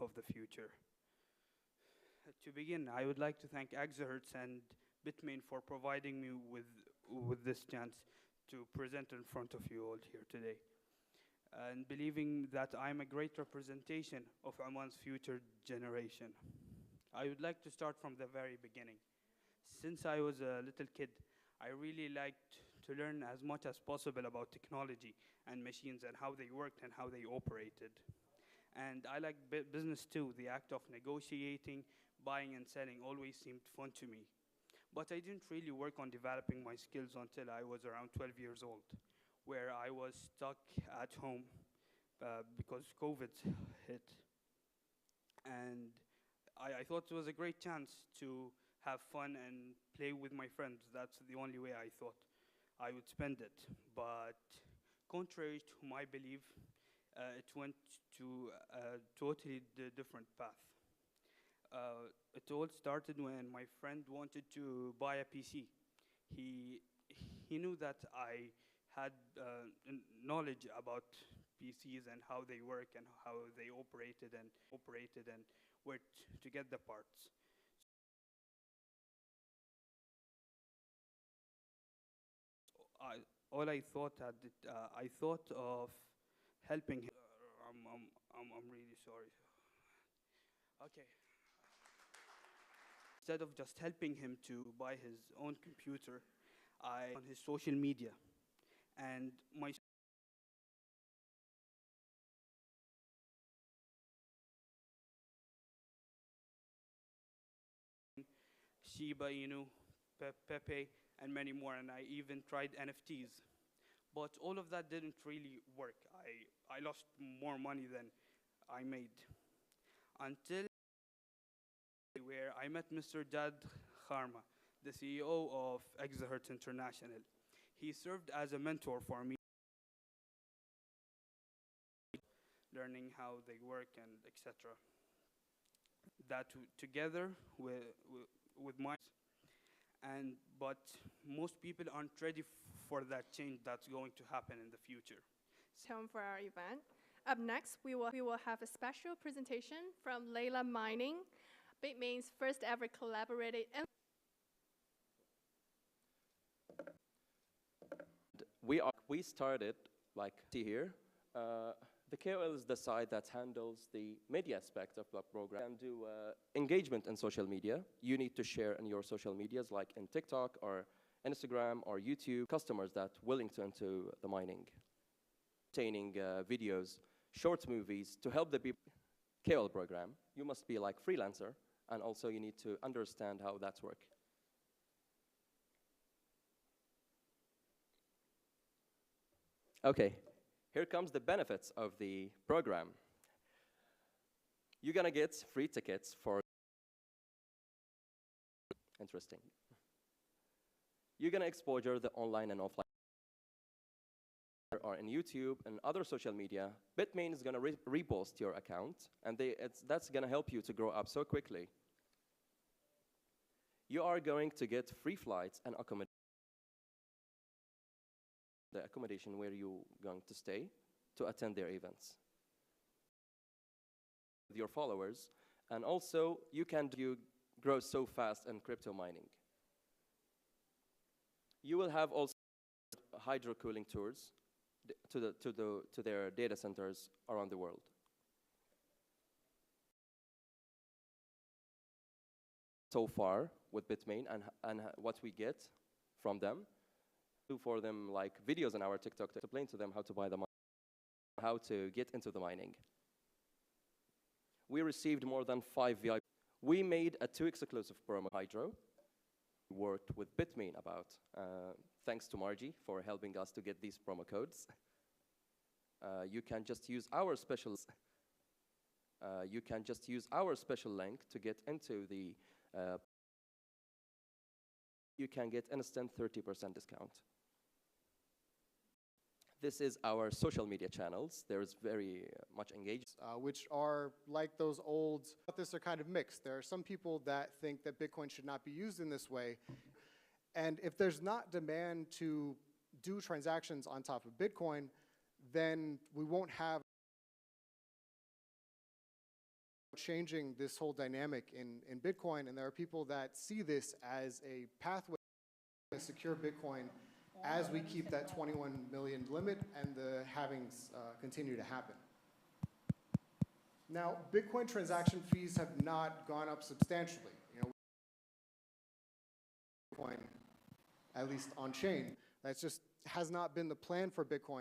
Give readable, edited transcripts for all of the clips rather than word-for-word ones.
of the future. To begin, I would like to thank Exahertz and Bitmain for providing me with this chance to present in front of you all here today, and believing that I'm a great representation of Oman's future generation. I would like to start from the very beginning. Since I was a little kid, I really liked to learn as much as possible about technology and machines and how they worked and how they operated. And I liked business too. The act of negotiating, buying and selling always seemed fun to me. But I didn't really work on developing my skills until I was around 12 years old, where I was stuck at home because COVID hit. And I thought it was a great chance to have fun and play with my friends. That's the only way I thought I would spend it. But contrary to my belief, it went to a totally different path. It all started when my friend wanted to buy a PC. He, he knew that I had knowledge about PCs and how they work and how they operated and where to get the parts. All I thought at I thought of helping him. I'm really sorry. Okay. Instead of just helping him to buy his own computer, I on his social media, and my Shiba Inu, Pepe, and many more, and I even tried NFTs. But all of that didn't really work. I lost more money than I made. Until where I met Mr. Jad Kharma, the CEO of Exahertz International. He served as a mentor for me, learning how they work and etc. That together with my and but most people aren't ready for that change that's going to happen in the future. Home for our event. Up next, we will have a special presentation from Layla Mining, Bitmain's first ever collaborated. We started like see here. The KOL is the side that handles the media aspect of the program and do engagement in social media. You need to share in your social medias like in TikTok or Instagram or YouTube. Customers that willing to into the mining, obtaining videos, short movies to help the people. KOL program. You must be like freelancer, and also you need to understand how that's work. Okay, here comes the benefits of the program. You're gonna get free tickets for interesting. You're gonna exposure the online and offline or in YouTube and other social media. Bitmain is gonna repost your account, and that's gonna help you to grow up so quickly. You are going to get free flights and accommodation. The accommodation where you're going to stay to attend their events with your followers, and also you grow so fast in crypto mining. You will have also hydro cooling tours to their data centers around the world. So far with Bitmain and what we get from them. Do for them like videos on our TikTok to explain to them how to buy the mine, how to get into the mining. We received more than 5 VIP. We made a 2 exclusive promo hydro. Worked with Bitmain about. Thanks to Margie for helping us to get these promo codes. You can just use our special. You can just use our special link to get into the. You can get instant 30% discount. This is our social media channels. There's very much engagement. Which are like those old, this are kind of mixed. There are some people that think that Bitcoin should not be used in this way. And if there's not demand to do transactions on top of Bitcoin, then we won't have changing this whole dynamic in Bitcoin, and there are people that see this as a pathway to secure Bitcoin as we keep that 21 million limit and the halvings continue to happen. Now, Bitcoin transaction fees have not gone up substantially. You know, Bitcoin, at least on chain, that's just has not been the plan for Bitcoin.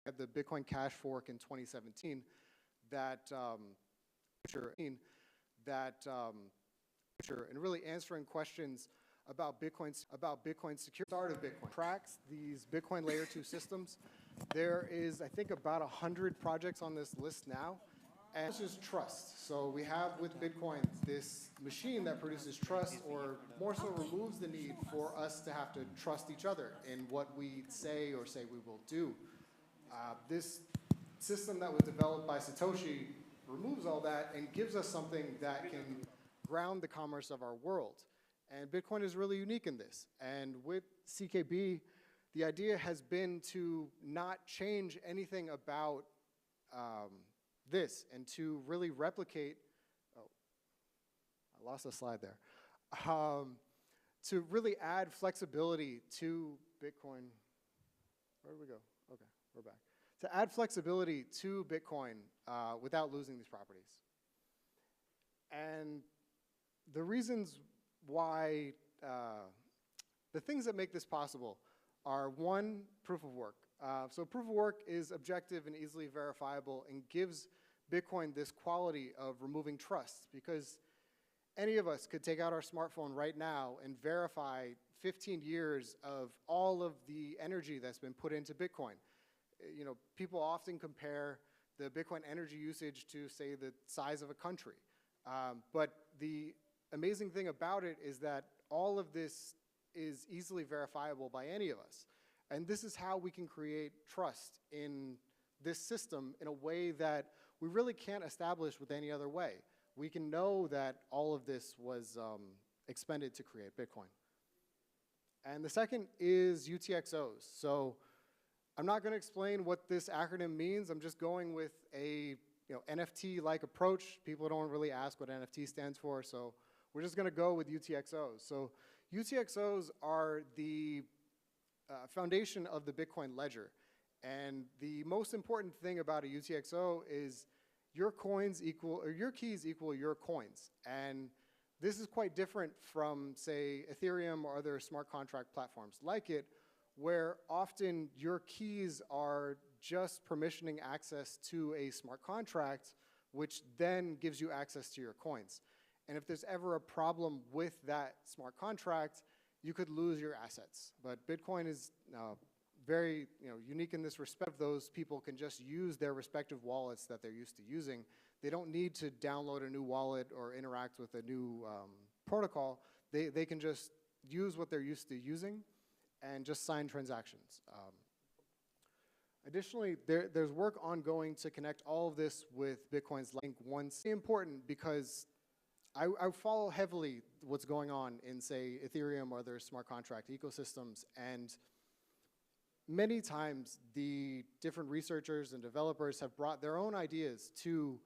At the Bitcoin Cash fork in 2017, and really answering questions about Bitcoin security. Start of Bitcoin cracks these Bitcoin layer 2 systems. There is, I think, about 100 projects on this list now. And it's just trust. So we have with Bitcoin this machine that produces trust, or more so removes the need for us to have to trust each other in what we say or say we will do. This system that was developed by Satoshi removes all that and gives us something that can ground the commerce of our world. And Bitcoin is really unique in this. And with CKB, the idea has been to not change anything about this and to really replicate, oh, I lost a slide there, to really add flexibility to Bitcoin. Where did we go? Okay, we're back. To add flexibility to Bitcoin without losing these properties. And the reasons why, the things that make this possible are, one, proof of work. So proof of work is objective and easily verifiable and gives Bitcoin this quality of removing trust, because any of us could take out our smartphone right now and verify 15 years of all of the energy that's been put into Bitcoin. You know, people often compare the Bitcoin energy usage to, say, the size of a country. But the amazing thing about it is that all of this is easily verifiable by any of us. And this is how we can create trust in this system in a way that we really can't establish with any other way. We can know that all of this was expended to create Bitcoin. And the second is UTXOs. So I'm not going to explain what this acronym means. I'm just going with a NFT-like approach. People don't really ask what NFT stands for, so we're just going to go with UTXOs. So UTXOs are the foundation of the Bitcoin ledger. And the most important thing about a UTXO is your coins equal, or your keys equal your coins. And this is quite different from, say, Ethereum or other smart contract platforms like it, where often your keys are just permissioning access to a smart contract, which then gives you access to your coins. And if there's ever a problem with that smart contract, you could lose your assets. But Bitcoin is very unique in this respect. Those people can just use their respective wallets that they're used to using. They don't need to download a new wallet or interact with a new protocol. They can just use what they're used to using and just sign transactions. Additionally, there's work ongoing to connect all of this with Bitcoin's link once. It's important because I follow heavily what's going on in, say, Ethereum or other smart contract ecosystems, and many times the different researchers and developers have brought their own ideas to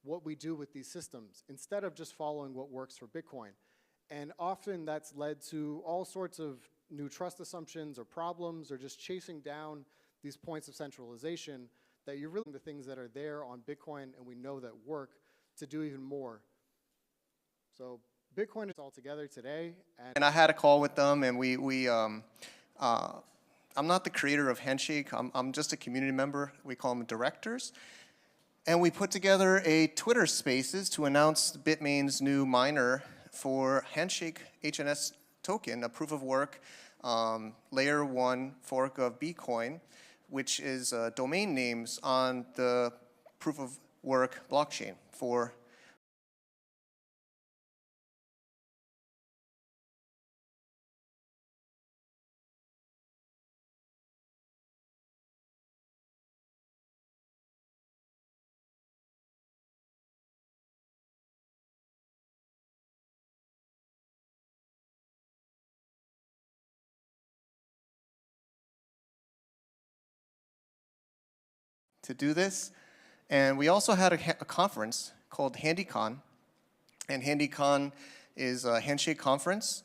what we do with these systems instead of just following what works for Bitcoin. And often that's led to all sorts of new trust assumptions or problems, or just chasing down these points of centralization that you're really the things that are there on Bitcoin and we know that work to do even more. So Bitcoin is all together today. And I had a call with them, and I'm not the creator of Handshake. I'm just a community member. We call them directors. And we put together a Twitter Spaces to announce Bitmain's new miner for Handshake HNS token, a proof of work layer 1 fork of Bitcoin, which is domain names on the proof of work blockchain for to do this. And we also had a conference called HandyCon. And HandyCon is a Handshake conference.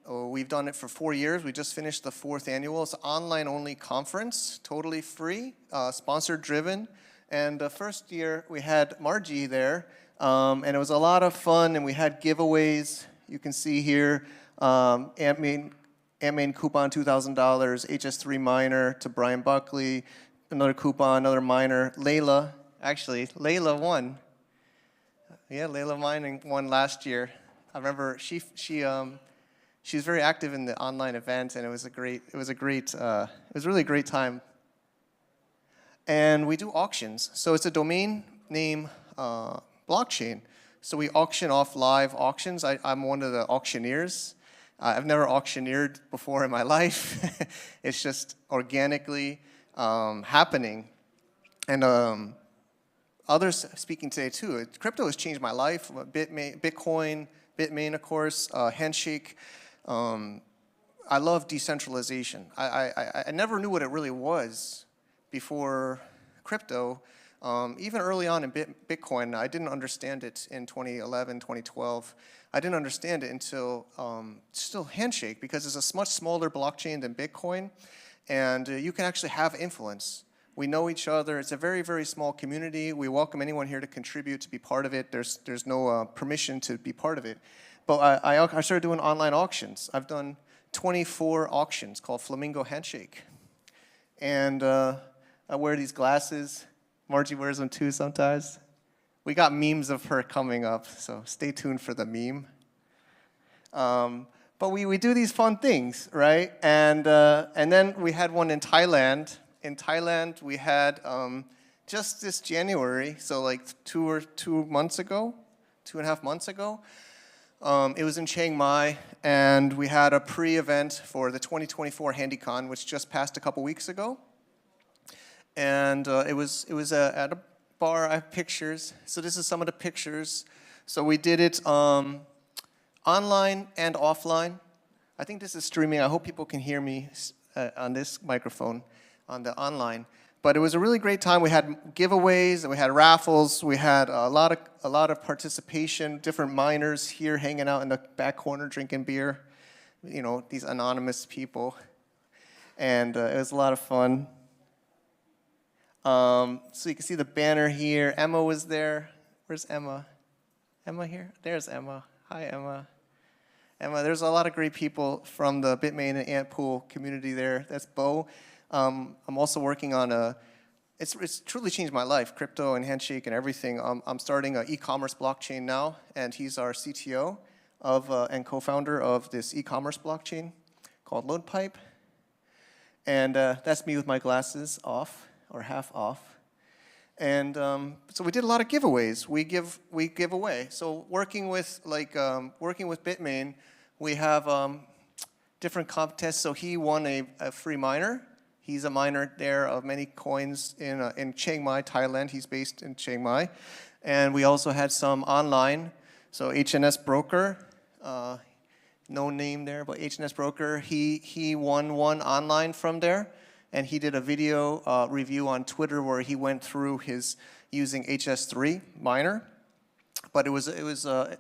We've done it for 4 years. We just finished the 4th annual. It's an online-only conference, totally free, sponsor-driven. And the first year, we had Margie there, and it was a lot of fun, and we had giveaways. You can see here, Antmain coupon, $2,000, HS3 miner to Brian Buckley, another coupon, another miner. Layla won. Yeah, Layla Mining won last year. I remember she was very active in the online event, and it was a really great time. And we do auctions. So it's a domain name blockchain. So we auction off live auctions. I'm one of the auctioneers. I've never auctioneered before in my life. It's just organically happening. And others speaking today too. Crypto has changed my life. Bitcoin, Bitmain, of course, Handshake. I love decentralization. I never knew what it really was before crypto. Even early on in Bitcoin, I didn't understand it in 2011, 2012. I didn't understand it until still Handshake, because it's a much smaller blockchain than Bitcoin, and you can actually have influence. We know each other. It's a very, very small community. We welcome anyone here to contribute, to be part of it. There's no permission to be part of it. But I started doing online auctions. I've done 24 auctions called Flamingo Handshake. And I wear these glasses. Margie wears them too sometimes. We got memes of her coming up, so stay tuned for the meme. But we do these fun things, right? And then we had one in Thailand. In Thailand, we had just this January, so like 2.5 months ago, it was in Chiang Mai, and we had a pre-event for the 2024 HandyCon, which just passed a couple weeks ago. And it was at a bar. I have pictures. So this is some of the pictures. So we did it online and offline. I think this is streaming. I hope people can hear me on this microphone on the online. But it was a really great time. We had giveaways and we had raffles. We had a lot of participation. Different miners here hanging out in the back corner drinking beer. You know, these anonymous people. And it was a lot of fun. So you can see the banner here. Emma was there. Where's Emma? Emma here? There's Emma. Hi, Emma. Emma, there's a lot of great people from the Bitmain and Antpool community there. That's Bo. I'm also working on it's truly changed my life, crypto and Handshake and everything. I'm starting an e-commerce blockchain now, and he's our CTO and co-founder of this e-commerce blockchain called LoadPipe. And that's me with my glasses off, or half off. And so we did a lot of giveaways. We give away. So working with Bitmain, we have different contests. So he won a free miner. He's a miner there of many coins in Chiang Mai, Thailand. He's based in Chiang Mai. And we also had some online. So HNS Broker, no name there, but HNS Broker, he won one online from there. And he did a video review on Twitter where he went through his using HS3 miner. But it was a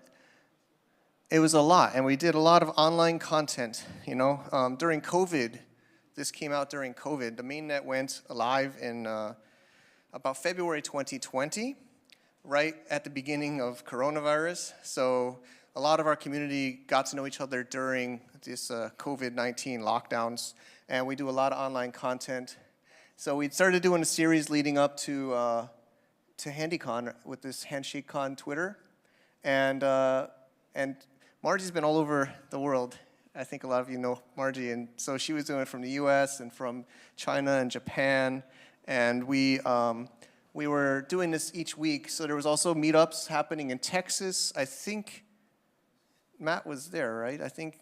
lot, and we did a lot of online content. You know, during COVID, this came out during COVID. The mainnet went live in about February 2020, right at the beginning of coronavirus. So a lot of our community got to know each other during this COVID-19 lockdowns. And we do a lot of online content. So we started doing a series leading up to HandyCon with this HandshakeCon Twitter. And Margie's been all over the world. I think a lot of you know Margie. And so she was doing it from the US and from China and Japan. And we were doing this each week. So there was also meetups happening in Texas. I think Matt was there, right? I think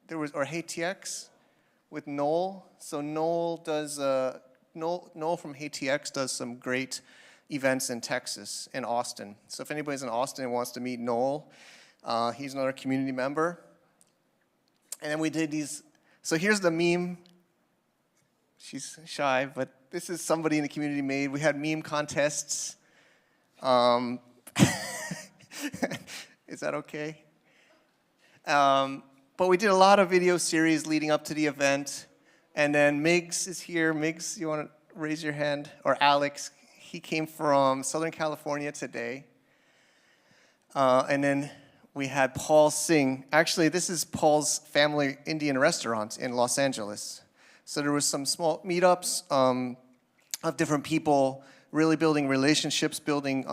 there was, or HeyTX. With Noel. So Noel from HeyTX does some great events in Texas, in Austin. So if anybody's in Austin and wants to meet Noel, he's another community member. And then we did these. So here's the meme. She's shy, but this is somebody in the community made. We had meme contests. Is that okay? But we did a lot of video series leading up to the event. And then Miggs is here. Miggs, you want to raise your hand? Or Alex, he came from Southern California today. And then we had Paul Singh. Actually, this is Paul's family Indian restaurant in Los Angeles. So there was some small meetups of different people really building relationships, building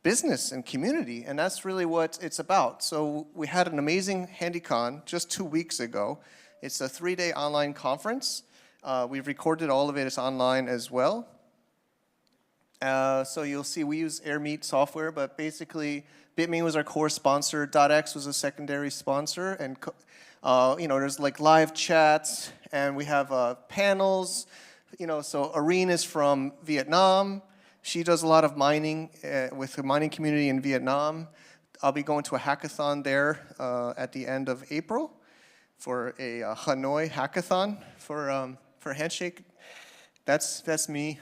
business and community, and that's really what it's about. So we had an amazing HandyCon just 2 weeks ago. It's a 3-day online conference. We've recorded all of it. It's online as well. So you'll see we use AirMeet software, but basically Bitmain was our core sponsor. .x was a secondary sponsor, and there's like live chats, and we have panels. So Irene is from Vietnam. She does a lot of mining with the mining community in Vietnam. I'll be going to a hackathon there at the end of April for a Hanoi hackathon for Handshake. That's me.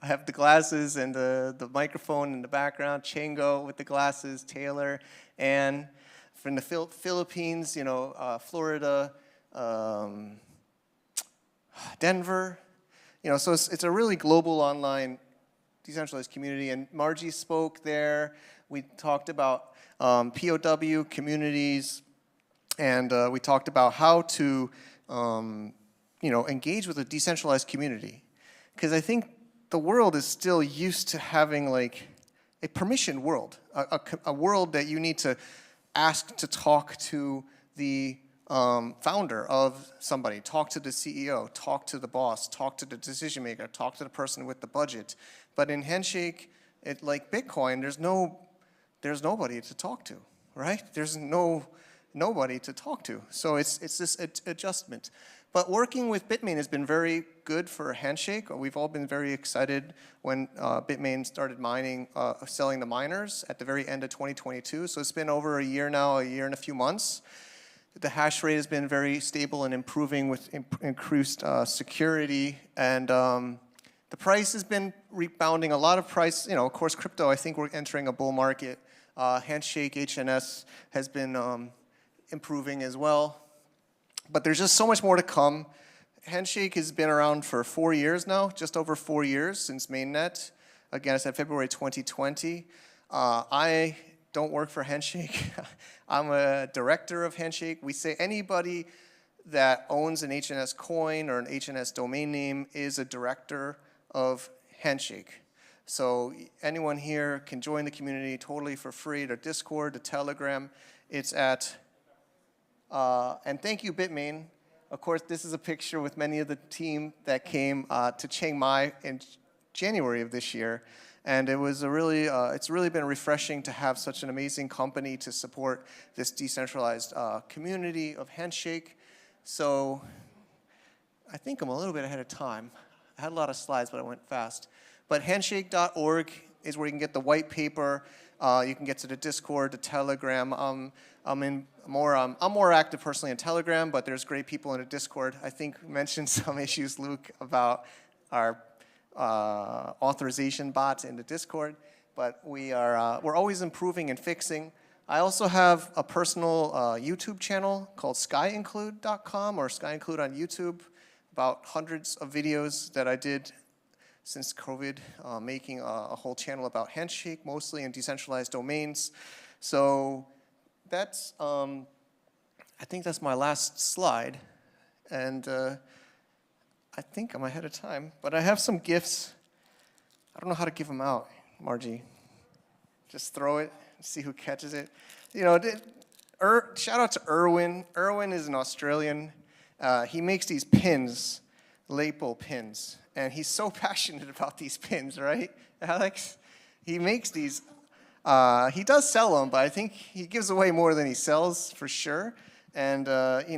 I have the glasses and the microphone in the background. Chango with the glasses, Taylor, Anne from the Philippines, Florida, Denver. So it's a really global online decentralized community, and Margie spoke there. We talked about PoW communities, and we talked about how to, engage with a decentralized community. Because I think the world is still used to having like a permissioned world, a world that you need to ask to talk to the founder of somebody, talk to the CEO, talk to the boss, talk to the decision maker, talk to the person with the budget. But in Handshake, like Bitcoin, there's nobody to talk to, right? There's nobody to talk to. So it's this adjustment. But working with Bitmain has been very good for Handshake. We've all been very excited when Bitmain started mining, selling the miners at the very end of 2022. So it's been over a year now, a year and a few months. The hash rate has been very stable and improving with increased security, and the price has been rebounding. A lot of price, of course, crypto, I think we're entering a bull market. Handshake, HNS has been improving as well. But there's just so much more to come. Handshake has been around for 4 years now, just over 4 years since mainnet. Again, I said February 2020. I don't work for Handshake. I'm a director of Handshake. We say anybody that owns an HNS coin or an HNS domain name is a director of Handshake. So anyone here can join the community totally for free. The Discord, the Telegram, it's at, and thank you, Bitmain. Of course, this is a picture with many of the team that came to Chiang Mai in January of this year. And it was it's really been refreshing to have such an amazing company to support this decentralized community of Handshake. So I think I'm a little bit ahead of time. I had a lot of slides, but I went fast. But handshake.org is where you can get the white paper. You can get to the Discord, the Telegram. I'm more active personally in Telegram, but there's great people in the Discord. I think we mentioned some issues, Luke, about our authorization bots in the Discord, but we're always improving and fixing. I also have a personal YouTube channel called skyinclude.com or skyinclude on YouTube, about hundreds of videos that I did since COVID, making a whole channel about Handshake, mostly in decentralized domains. So that's, I think that's my last slide, and I think I'm ahead of time, but I have some gifts. I don't know how to give them out, Margie. Just throw it, see who catches it. Shout out to Erwin. Erwin is an Australian. He makes these pins, lapel pins, and he's so passionate about these pins, right, Alex? He makes these. He does sell them, but I think he gives away more than he sells for sure. And I've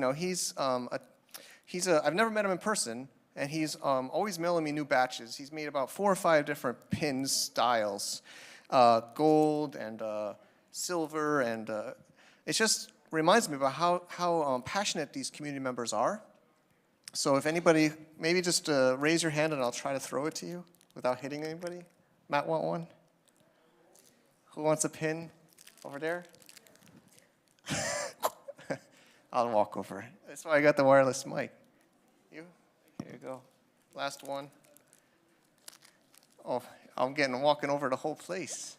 never met him in person, and he's always mailing me new batches. He's made about 4 or 5 different pin styles, gold and silver, and it just reminds me about how passionate these community members are. So if anybody, maybe just raise your hand and I'll try to throw it to you without hitting anybody. Matt, want one? Who wants a pin over there? I'll walk over. That's why I got the wireless mic. You? Here you go. Last one. Oh, I'm walking over the whole place.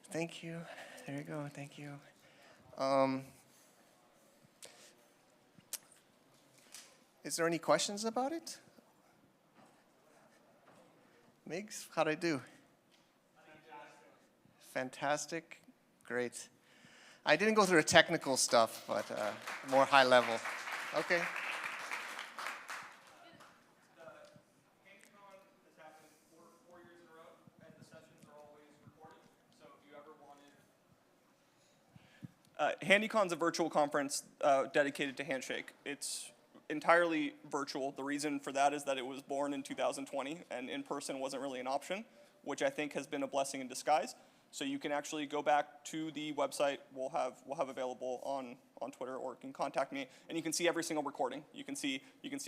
Thank you. There you go. Thank you. Is there any questions about it? Migs, how'd I do? Fantastic. Great. I didn't go through the technical stuff, but more high level. Okay. HandyCon's a virtual conference dedicated to Handshake. It's entirely virtual. The reason for that is that it was born in 2020, and in person wasn't really an option, which I think has been a blessing in disguise. So you can actually go back to the website we'll have available on Twitter, or you can contact me, and you can see every single recording. You can see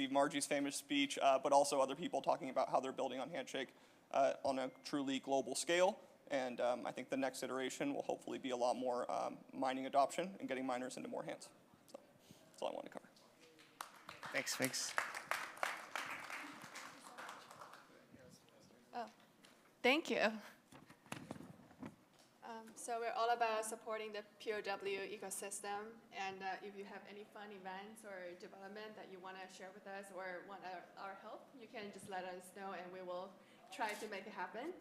Margie's famous speech, but also other people talking about how they're building on Handshake on a truly global scale. And I think the next iteration will hopefully be a lot more mining adoption and getting miners into more hands. So that's all I wanted to cover. Thanks. Oh, thank you. So we're all about supporting the PoW ecosystem, and if you have any fun events or development that you want to share with us or want our help, you can just let us know, and we will try to make it happen.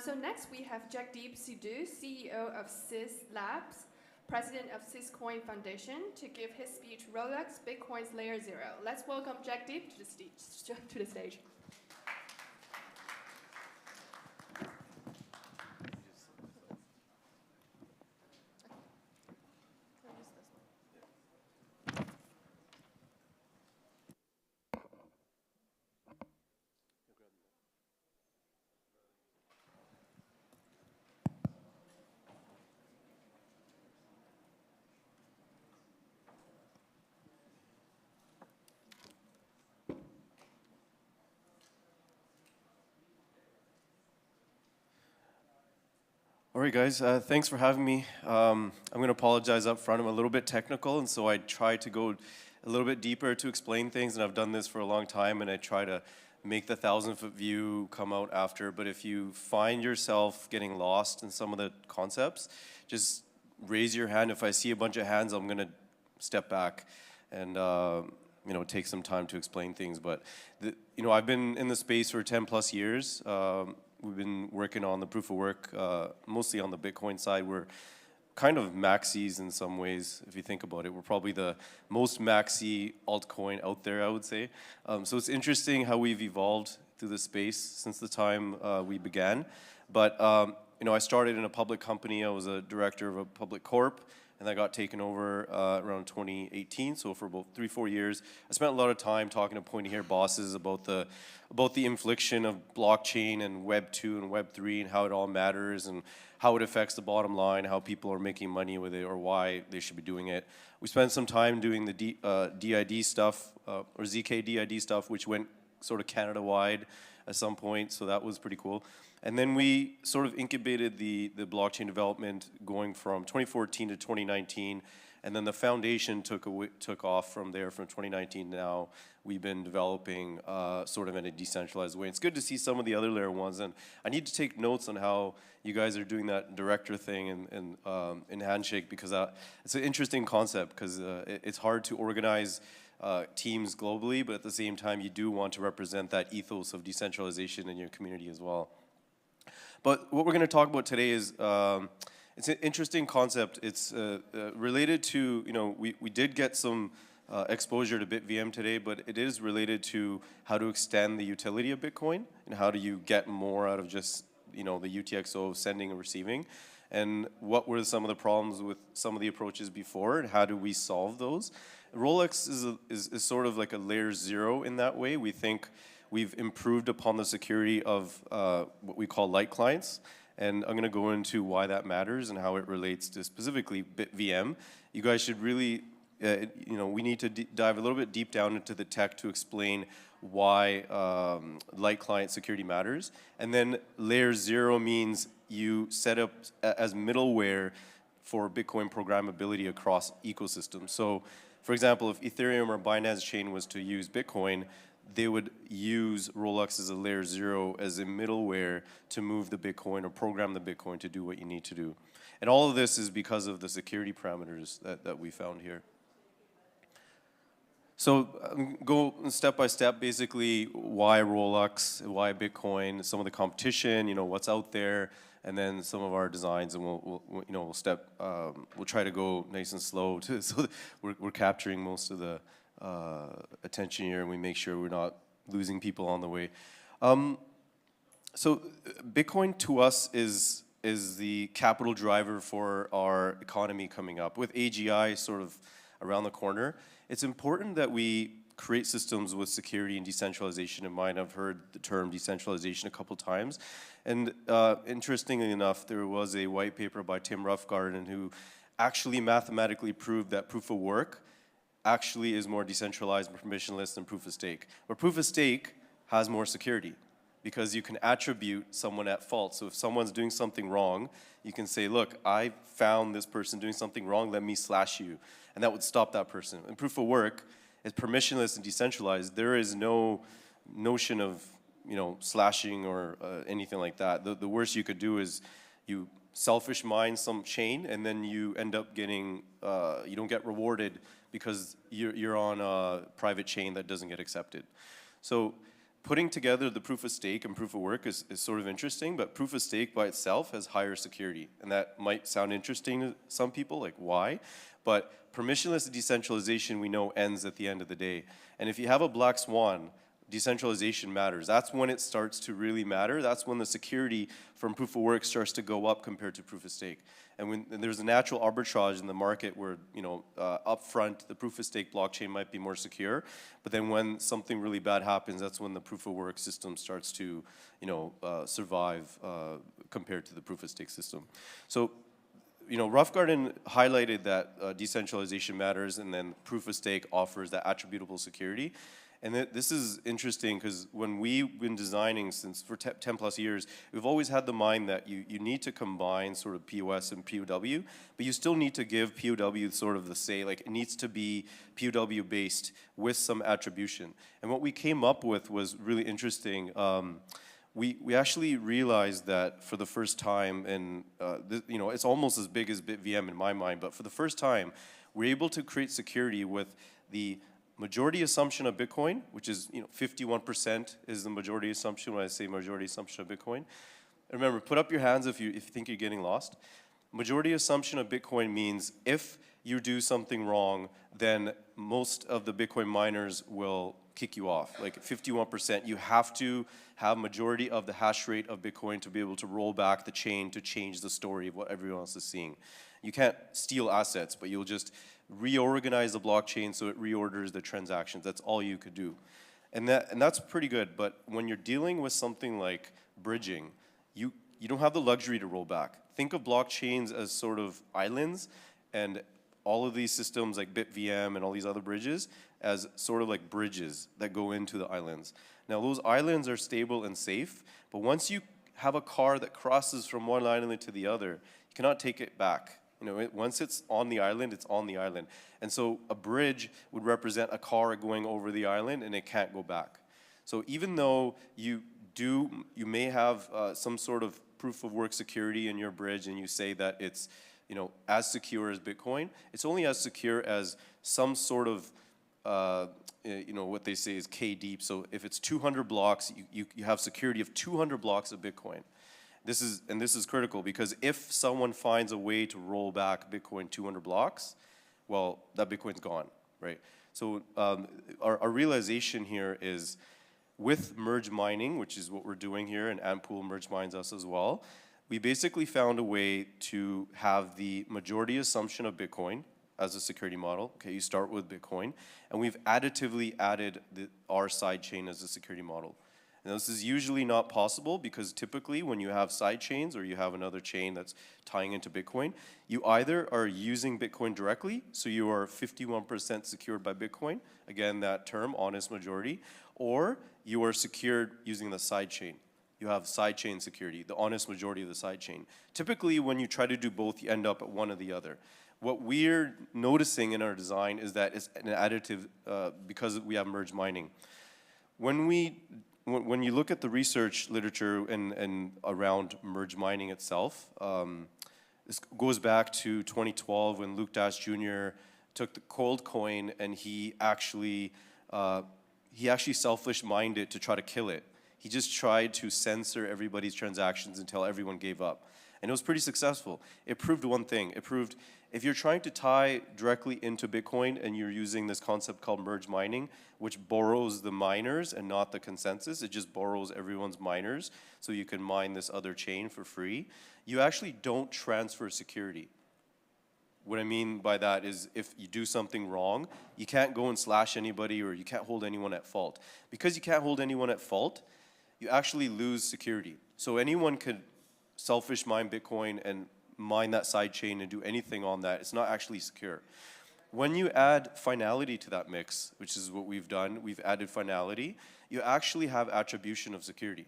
So next we have Jagdeep Sidhu, CEO of Sys Labs, president of Syscoin Foundation, to give his speech, Rolex, Bitcoin's Layer Zero. Let's welcome Jagdeep to the stage. All right, guys, thanks for having me. I'm going to apologize up front. I'm a little bit technical, and so I try to go a little bit deeper to explain things, and I've done this for a long time, and I try to make the 1,000-foot view come out after. But if you find yourself getting lost in some of the concepts, just raise your hand. If I see a bunch of hands, I'm going to step back and take some time to explain things. But I've been in the space for 10+ years. We've been working on the proof of work, mostly on the Bitcoin side. We're kind of maxis in some ways, if you think about it. We're probably the most maxi altcoin out there, I would say. So it's interesting how we've evolved through the space since the time we began. But I started in a public company. I was a director of a public corp, and I got taken over around 2018. So for about 3-4 years, I spent a lot of time talking to pointy-haired bosses about the infliction of blockchain and Web 2 and Web 3 and how it all matters and how it affects the bottom line, how people are making money with it, or why they should be doing it. We spent some time doing the DID stuff, or ZK DID stuff, which went sort of Canada-wide at some point, so that was pretty cool. And then we sort of incubated the blockchain development going from 2014 to 2019, and then the foundation took off from there from 2019 to now. We've been developing sort of in a decentralized way. It's good to see some of the other layer ones, and I need to take notes on how you guys are doing that director thing in Handshake, because it's an interesting concept, because it's hard to organize teams globally, but at the same time you do want to represent that ethos of decentralization in your community as well. But what we're going to talk about today is it's an interesting concept. It's related to, we did get some exposure to BitVM today, but it is related to how to extend the utility of Bitcoin and how do you get more out of just, the UTXO sending and receiving, and what were some of the problems with some of the approaches before and how do we solve those. Rolex is sort of like a layer zero in that way. We think we've improved upon the security of what we call light clients, and I'm going to go into why that matters and how it relates to specifically BitVM. You guys should really, we need to dive a little bit deep down into the tech to explain why light client security matters. And then layer 0 means you set up as middleware for Bitcoin programmability across ecosystems. So, for example, if Ethereum or Binance Chain was to use Bitcoin, they would use Rolex as a layer 0 as a middleware to move the Bitcoin or program the Bitcoin to do what you need to do. And all of this is because of the security parameters that we found here. So go step by step, basically why Rolex, why Bitcoin, some of the competition, you know, what's out there, and then some of our designs, and we'll try to go nice and slow so that we're capturing most of the attention here, and we make sure we're not losing people on the way. So Bitcoin to us is the capital driver for our economy coming up. With AGI sort of around the corner, it's important that we create systems with security and decentralization in mind. I've heard the term decentralization a couple times. And interestingly enough, there was a white paper by Tim Roughgarden who actually mathematically proved that proof of work actually is more decentralized and permissionless than proof of stake. But proof of stake has more security because you can attribute someone at fault. So if someone's doing something wrong, you can say, look, I found this person doing something wrong, let me slash you. And that would stop that person. And proof of work is permissionless and decentralized. There is no notion of, you know, slashing or anything like that. The worst you could do is you selfish mine some chain, and then you end up getting, you don't get rewarded because you're on a private chain that doesn't get accepted. So putting together the proof of stake and proof of work is sort of interesting, but proof of stake by itself has higher security. And that might sound interesting to some people, like why? But permissionless decentralization we know ends at the end of the day. And if you have a black swan, decentralization matters. That's when it starts to really matter. That's when the security from proof of work starts to go up compared to proof of stake. And there's a natural arbitrage in the market where, you know, upfront the proof of stake blockchain might be more secure, but then when something really bad happens, that's when the proof of work system starts to, you know, survive compared to the proof of stake system. So, you know, Roughgarden highlighted that decentralization matters, and then proof of stake offers that attributable security. And this is interesting because when we've been designing for 10 plus years, we've always had the mind that you need to combine sort of POS and POW, but you still need to give POW sort of the say, like it needs to be POW based with some attribution. And what we came up with was really interesting. We actually realized that for the first time, and you know, it's almost as big as BitVM in my mind, but for the first time, we're able to create security with the majority assumption of Bitcoin, which is, you know, 51% is the majority assumption when I say majority assumption of Bitcoin. And remember, put up your hands if you think you're getting lost. Majority assumption of Bitcoin means if you do something wrong, then most of the Bitcoin miners will kick you off. Like 51%, you have to have majority of the hash rate of Bitcoin to be able to roll back the chain to change the story of what everyone else is seeing. You can't steal assets, but you'll just reorganize the blockchain so it reorders the transactions. That's all you could do. And that's pretty good, but when you're dealing with something like bridging, you don't have the luxury to roll back. Think of blockchains as sort of islands, and all of these systems like BitVM and all these other bridges as sort of like bridges that go into the islands. Now those islands are stable and safe, but once you have a car that crosses from one island to the other, you cannot take it back. You know, once it's on the island, it's on the island. And so a bridge would represent a car going over the island and it can't go back. So even though you may have some sort of proof of work security in your bridge and you say that it's, you know, as secure as Bitcoin, it's only as secure as some sort of, you know, what they say is K deep. So if it's 200 blocks, you have security of 200 blocks of Bitcoin. This is critical because if someone finds a way to roll back Bitcoin 200 blocks, well, that Bitcoin's gone, right? So our realization here is with merge mining, which is what we're doing here, and Antpool merge mines us as well, we basically found a way to have the majority assumption of Bitcoin as a security model. Okay, you start with Bitcoin, and we've additively added our side chain as a security model. And this is usually not possible because typically when you have side chains or you have another chain that's tying into Bitcoin, you either are using Bitcoin directly, so you are 51% secured by Bitcoin, again, that term, honest majority, or you are secured using the side chain. You have side chain security, the honest majority of the side chain. Typically, when you try to do both, you end up at one or the other. What we're noticing in our design is that it's an additive because we have merge mining. When you look at the research literature and around merge mining itself, this goes back to 2012 when Luke Dash Jr. took the cold coin and he actually selfish mined it to try to kill it. He just tried to censor everybody's transactions until everyone gave up. And it was pretty successful. It proved one thing. It proved if you're trying to tie directly into Bitcoin and you're using this concept called merge mining, which borrows the miners and not the consensus, it just borrows everyone's miners so you can mine this other chain for free, you actually don't transfer security. What I mean by that is if you do something wrong, you can't go and slash anybody or you can't hold anyone at fault. Because you can't hold anyone at fault, you actually lose security. So anyone could selfish mine Bitcoin and mine that side chain and do anything on that. It's not actually secure. When you add finality to that mix, which is what we've done, we've added finality, you actually have attribution of security.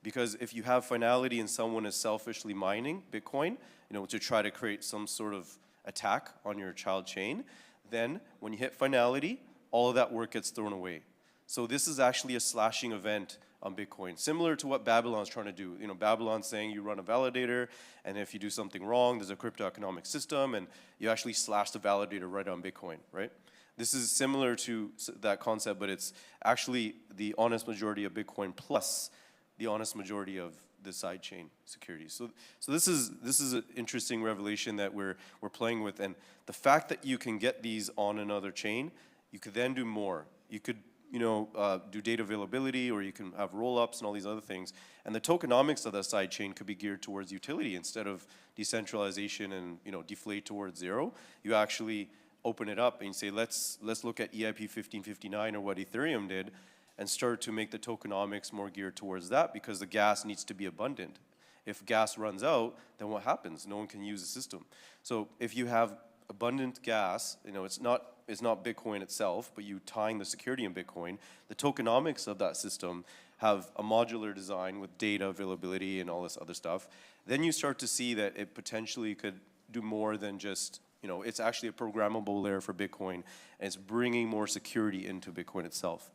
Because if you have finality and someone is selfishly mining Bitcoin, to try to create some sort of attack on your child chain, then when you hit finality, all of that work gets thrown away. So this is actually a slashing event on Bitcoin, similar to what Babylon's trying to do. Babylon's saying you run a validator, and if you do something wrong, there's a crypto economic system, and you actually slash the validator right on Bitcoin, right? This is similar to that concept, but it's actually the honest majority of Bitcoin plus the honest majority of the sidechain security. So this is an interesting revelation that we're playing with, and the fact that you can get these on another chain, you could then do more. You could do data availability, or you can have roll-ups and all these other things. And the tokenomics of that side chain could be geared towards utility instead of decentralization and deflate towards zero. You actually open it up and you say, let's look at EIP 1559 or what Ethereum did, and start to make the tokenomics more geared towards that because the gas needs to be abundant. If gas runs out, then what happens? No one can use the system. So if you have abundant gas, it's not Bitcoin itself, but you tying the security in Bitcoin, the tokenomics of that system have a modular design with data availability and all this other stuff. Then you start to see that it potentially could do more than just, it's actually a programmable layer for Bitcoin, and it's bringing more security into Bitcoin itself.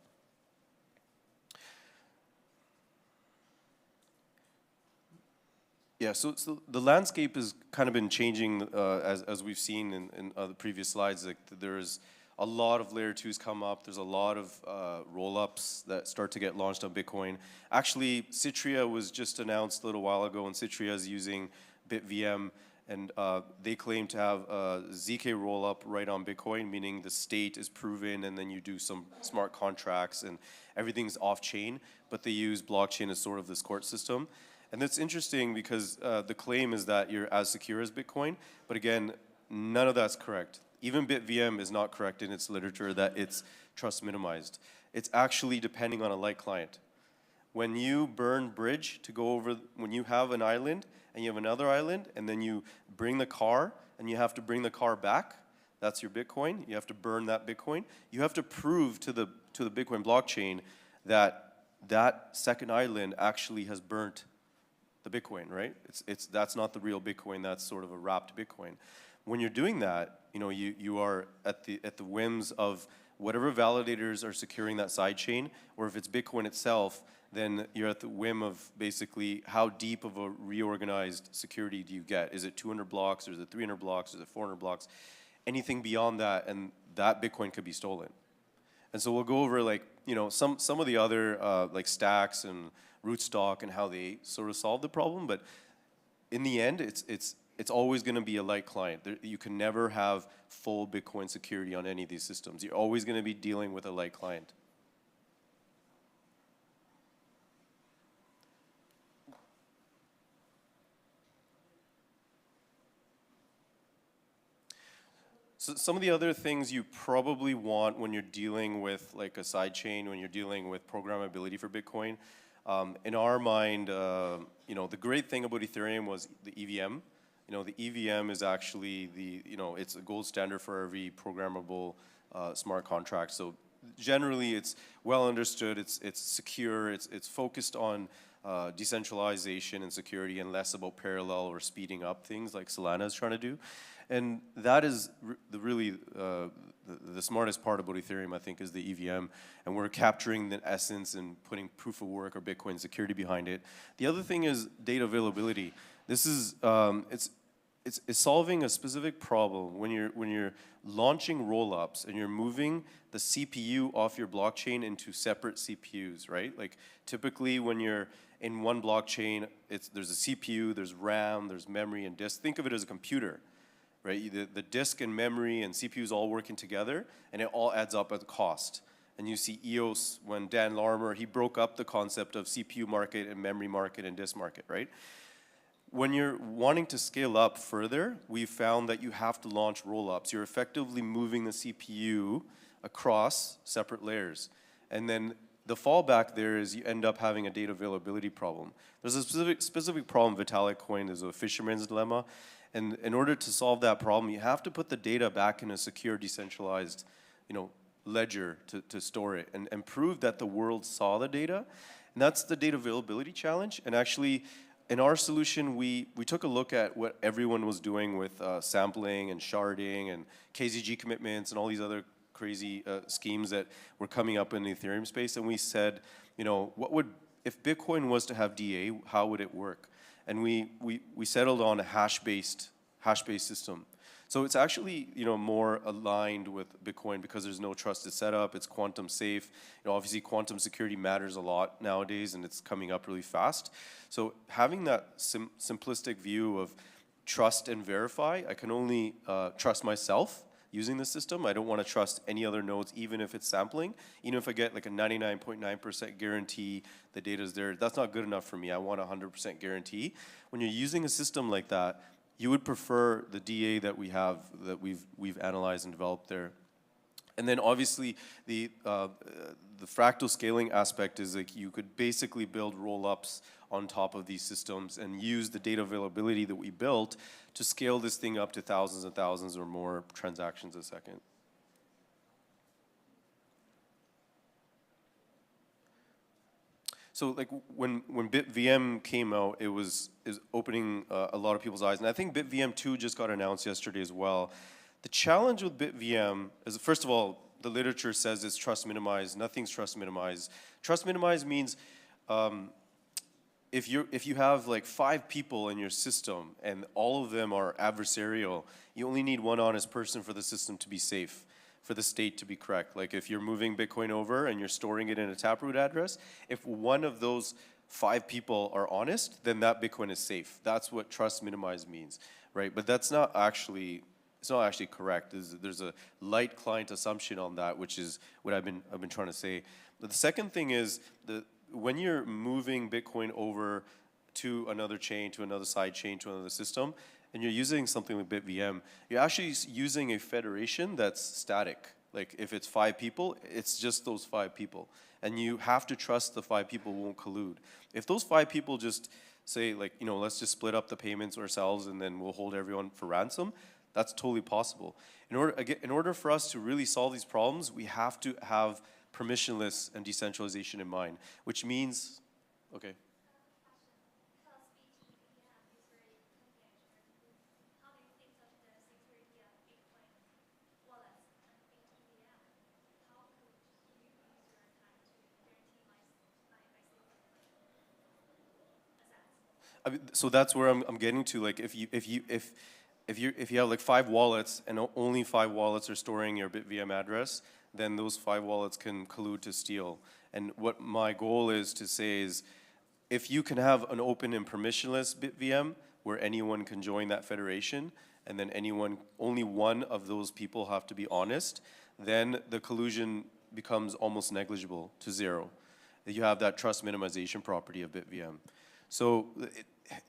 Yeah, so the landscape has kind of been changing as we've seen in other previous slides. Like there's a lot of layer 2s come up. There's a lot of roll-ups that start to get launched on Bitcoin. Actually, Citria was just announced a little while ago, and Citria is using BitVM, and they claim to have a ZK roll-up right on Bitcoin, meaning the state is proven, and then you do some smart contracts, and everything's off-chain, but they use blockchain as sort of this court system. And that's interesting because the claim is that you're as secure as Bitcoin, but again, none of that's correct. Even BitVM is not correct in its literature that it's trust minimized. It's actually depending on a light client. When you burn bridge to go over, when you have an island and you have another island, and then you bring the car and you have to bring the car back, that's your Bitcoin. You have to burn that Bitcoin. You have to prove to the Bitcoin blockchain that that second island actually has burnt the Bitcoin, right? That's not the real Bitcoin. That's sort of a wrapped Bitcoin. When you're doing that, you are at the whims of whatever validators are securing that side chain, or if it's Bitcoin itself, then you're at the whim of basically how deep of a reorganized security do you get? Is it 200 blocks, or is it 300 blocks, or is it 400 blocks? Anything beyond that, and that Bitcoin could be stolen. And so we'll go over some of the other like stacks and rootstock and how they sort of solve the problem, but in the end, it's always going to be a light client. You can never have full Bitcoin security on any of these systems. You're always going to be dealing with a light client. So some of the other things you probably want when you're dealing with like a sidechain, when you're dealing with programmability for Bitcoin, In our mind, the great thing about Ethereum was the EVM. The EVM is actually it's a gold standard for every programmable smart contract. So generally, it's well understood. It's secure. It's focused on decentralization and security, and less about parallel or speeding up things like Solana is trying to do. And that is the smartest part about Ethereum, I think, is the EVM. And we're capturing the essence and putting proof of work or Bitcoin security behind it. The other thing is data availability. This is it's solving a specific problem when you're launching rollups and you're moving the CPU off your blockchain into separate CPUs, right? Like typically when you're in one blockchain, there's a CPU, there's RAM, there's memory and disk. Think of it as a computer, right? The disk and memory and CPUs all working together, and it all adds up at the cost. And you see EOS, when Dan Larimer, he broke up the concept of CPU market and memory market and disk market, right? When you're wanting to scale up further, we've found that you have to launch rollups. You're effectively moving the CPU across separate layers. And then the fallback there is you end up having a data availability problem. There's a specific problem Vitalik coined as a fisherman's dilemma. And in order to solve that problem, you have to put the data back in a secure, decentralized, ledger to store it and prove that the world saw the data. And that's the data availability challenge. And actually, in our solution, we took a look at what everyone was doing with sampling and sharding and KZG commitments and all these other crazy schemes that were coming up in the Ethereum space. And we said, if Bitcoin was to have DA, how would it work? And we settled on a hash-based system. So it's actually more aligned with Bitcoin because there's no trusted setup. It's quantum safe. Obviously quantum security matters a lot nowadays, and it's coming up really fast. So having that simplistic view of trust and verify, I can only trust myself using the system. I don't want to trust any other nodes, even if it's sampling. Even if I get like a 99.9% guarantee the data is there, that's not good enough for me. I want a 100% guarantee. When you're using a system like that, you would prefer the DA that we have, that we've analyzed and developed there. And then obviously the fractal scaling aspect is like you could basically build roll-ups on top of these systems and use the data availability that we built to scale this thing up to thousands and thousands or more transactions a second. So like when BitVM came out, it was opening a lot of people's eyes. And I think BitVM 2 just got announced yesterday as well. The challenge with BitVM is, first of all, the literature says it's trust minimized. Nothing's trust minimized. Trust minimized means if you have like 5 people in your system and all of them are adversarial, you only need one honest person for the system to be safe, for the state to be correct. Like if you're moving Bitcoin over and you're storing it in a taproot address, if one of those 5 people are honest, then that Bitcoin is safe. That's what trust minimized means, right? But that's not actually, it's not actually correct. There's a light client assumption on that, which is what I've been trying to say. But the second thing is when you're moving Bitcoin over to another chain, to another side chain, to another system, and you're using something like BitVM, you're actually using a federation that's static. Like if it's 5 people, it's just those 5 people. And you have to trust the 5 people won't collude. If those 5 people just say like, let's just split up the payments ourselves and then we'll hold everyone for ransom, that's totally possible. In order for us to really solve these problems, we have to have permissionless and decentralization in mind, which means, okay. So that's where I'm getting to. Like if you have like 5 wallets and only 5 wallets are storing your BitVM address, then those 5 wallets can collude to steal. And what my goal is to say is, if you can have an open and permissionless BitVM where anyone can join that federation, and then only one of those people have to be honest, then the collusion becomes almost negligible to 0. You have that trust minimization property of BitVM. So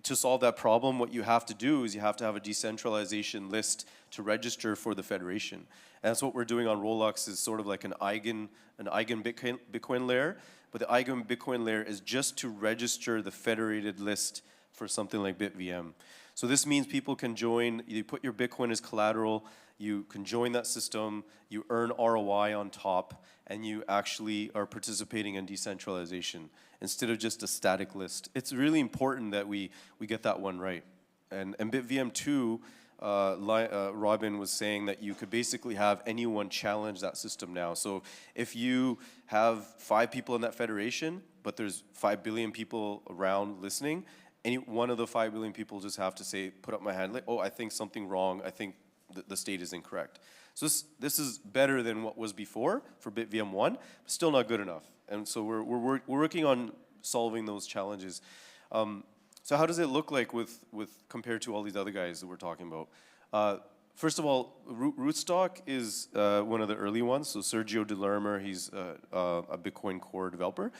to solve that problem, what you have to do is you have to have a decentralization list to register for the federation. And that's what we're doing on Rolex, is sort of like an eigen Bitcoin layer. But the eigen Bitcoin layer is just to register the federated list for something like BitVM. So this means people can join, you put your Bitcoin as collateral, you can join that system, you earn ROI on top, and you actually are participating in decentralization instead of just a static list. It's really important that we get that one right. And BitVM 2, Robin was saying that you could basically have anyone challenge that system now. So if you have 5 people in that federation, but there's 5 billion people around listening, any one of the 5 billion people just have to say, put up my hand, like, oh, I think something wrong, I think the state is incorrect. So this is better than what was before for BitVM 1, but still not good enough. And so we're working on solving those challenges. So how does it look like with compared to all these other guys that we're talking about? First of all, Rootstock is one of the early ones. So Sergio DeLarmer, he's a Bitcoin Core developer.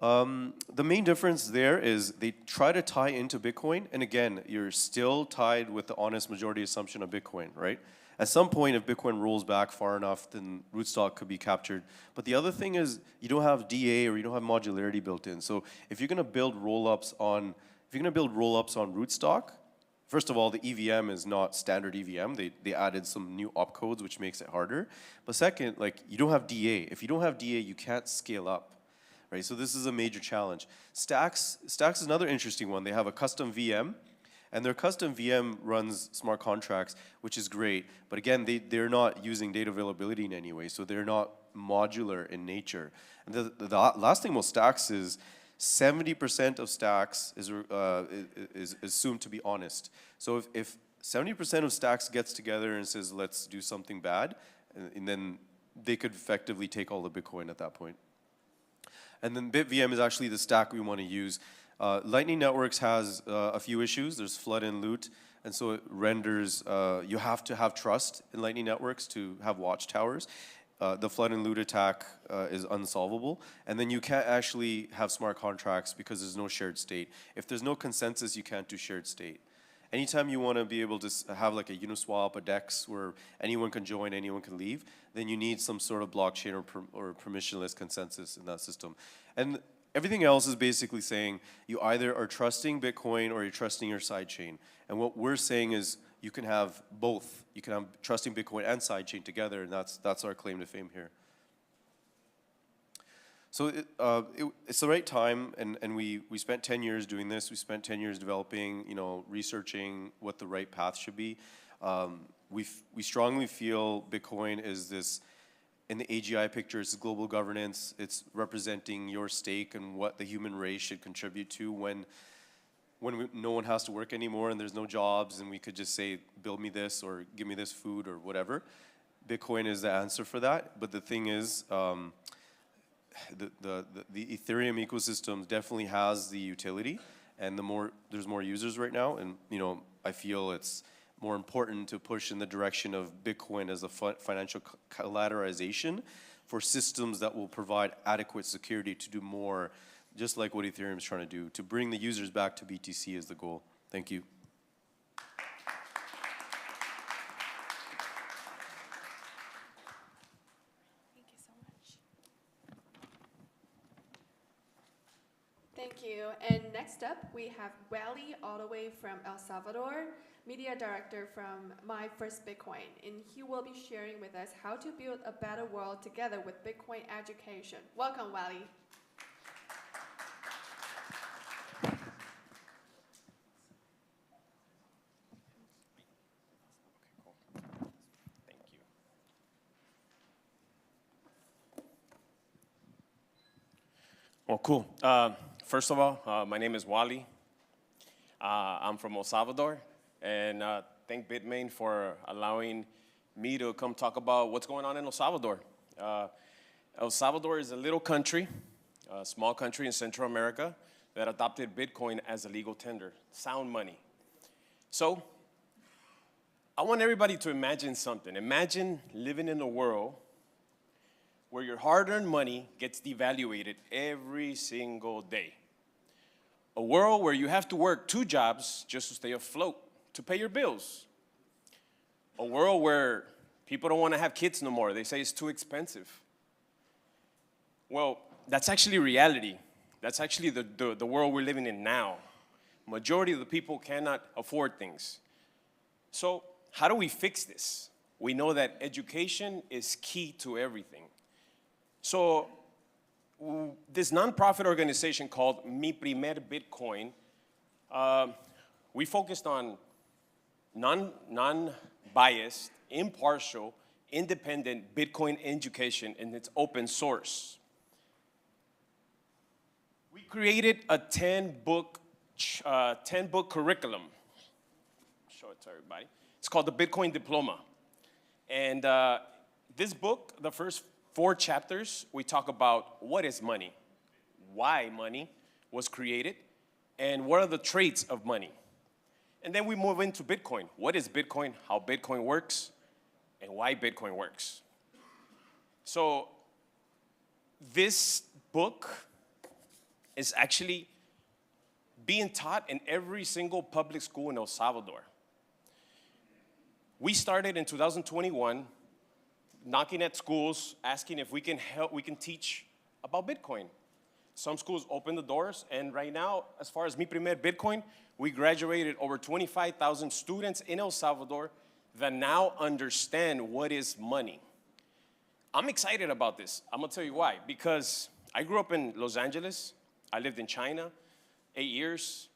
The main difference there is they try to tie into Bitcoin, and again, you're still tied with the honest majority assumption of Bitcoin, right? At some point, if Bitcoin rolls back far enough, then rootstock could be captured. But the other thing is you don't have DA or you don't have modularity built in. So if you're going to build rollups on, rootstock, first of all, the EVM is not standard EVM. They added some new opcodes, which makes it harder. But second, like, you don't have DA. If you don't have DA, you can't scale up. Right, so this is a major challenge. Stacks is another interesting one. They have a custom VM, and their custom VM runs smart contracts, which is great. But again, they're not using data availability in any way, so they're not modular in nature. And the last thing with Stacks is 70% of Stacks is assumed to be honest. So if 70% of Stacks gets together and says, let's do something bad, and then they could effectively take all the Bitcoin at that point. And then BitVM is actually the stack we want to use. Lightning Networks has a few issues. There's flood and loot, and so it renders, you have to have trust in Lightning Networks to have watchtowers. The flood and loot attack is unsolvable. And then you can't actually have smart contracts because there's no shared state. If there's no consensus, you can't do shared state. Anytime you want to be able to have like a Uniswap, a DEX, where anyone can join, anyone can leave, then you need some sort of blockchain or permissionless consensus in that system. And everything else is basically saying you either are trusting Bitcoin or you're trusting your sidechain. And what we're saying is you can have both. You can have trusting Bitcoin and sidechain together, and that's our claim to fame here. So it's the right time, and we spent 10 years doing this. We spent 10 years developing, researching what the right path should be. We strongly feel Bitcoin is this, in the AGI picture, it's global governance. It's representing your stake and what the human race should contribute to when no one has to work anymore and there's no jobs and we could just say, build me this or give me this food or whatever. Bitcoin is the answer for that. But the thing is, the Ethereum ecosystem definitely has the utility, and there's more users right now, and I feel it's more important to push in the direction of Bitcoin as a financial collateralization for systems that will provide adequate security to do more, just like what Ethereum is trying to do, to bring the users back to BTC is the goal. Thank you. Thank you. And next up, we have Wally, all the way from El Salvador, media director from My First Bitcoin. And he will be sharing with us how to build a better world together with Bitcoin education. Welcome, Wally. Well, cool. First of all, my name is Wally. I'm from El Salvador, and thank Bitmain for allowing me to come talk about what's going on in El Salvador. El Salvador is a little country, a small country in Central America that adopted Bitcoin as a legal tender, sound money. So I want everybody to imagine something. Imagine living in a world where your hard-earned money gets devaluated every single day. A world where you have to work 2 jobs just to stay afloat, to pay your bills. A world where people don't want to have kids no more. They say it's too expensive. Well, that's actually reality. That's actually the world we're living in now. Majority of the people cannot afford things. So how do we fix this? We know that education is key to everything. So this nonprofit organization called Mi Primer Bitcoin, we focused on non-biased, impartial, independent Bitcoin education, and it's open source. We created a 10-book curriculum. Show it to everybody. It's called the Bitcoin Diploma. And this book, the first 4 chapters, we talk about what is money, why money was created, and what are the traits of money. And then we move into Bitcoin. What is Bitcoin, how Bitcoin works, and why Bitcoin works. So this book is actually being taught in every single public school in El Salvador. We started in 2021 knocking at schools, asking if we can help, we can teach about Bitcoin. Some schools opened the doors, and right now, as far as Mi Primer Bitcoin, we graduated over 25,000 students in El Salvador that now understand what is money. I'm excited about this. I'm gonna tell you why. Because I grew up in Los Angeles. I lived in China 8 years.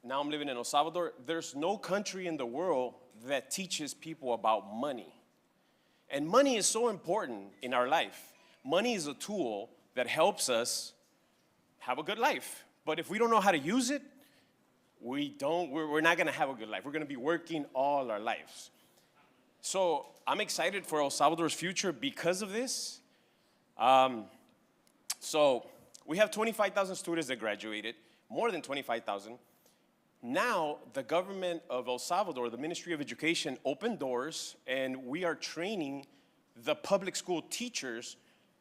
Now I'm living in El Salvador. There's no country in the world that teaches people about money. And money is so important in our life. Money is a tool that helps us have a good life. But if we don't know how to use it, we're not gonna have a good life. We're gonna be working all our lives. So I'm excited for El Salvador's future because of this. So we have 25,000 students that graduated, more than 25,000. Now, the government of El Salvador, the Ministry of Education, opened doors, and we are training the public school teachers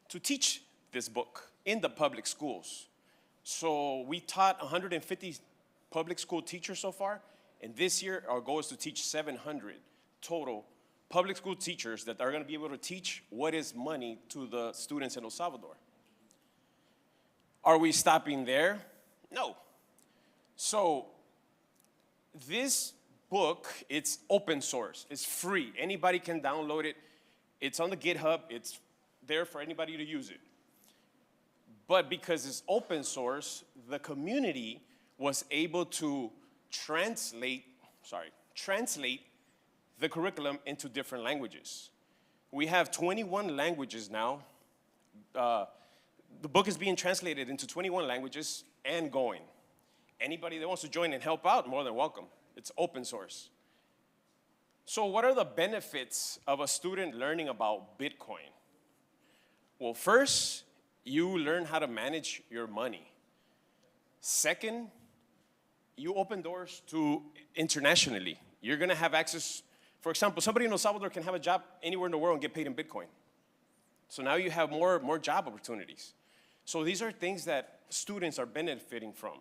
to teach this book in the public schools. So we taught 150 public school teachers so far, and this year our goal is to teach 700 total public school teachers that are going to be able to teach what is money to the students in El Salvador. Are we stopping there? No. So this book, it's open source. It's free. Anybody can download it. It's on the GitHub. It's there for anybody to use it. But because it's open source, the community was able to translate the curriculum into different languages. We have 21 languages now. The book is being translated into 21 languages and going. Anybody that wants to join and help out, more than welcome. It's open source. So what are the benefits of a student learning about Bitcoin? Well, first, you learn how to manage your money. Second, you open doors to internationally. You're gonna have access, for example, somebody in El Salvador can have a job anywhere in the world and get paid in Bitcoin. So now you have more job opportunities. So these are things that students are benefiting from.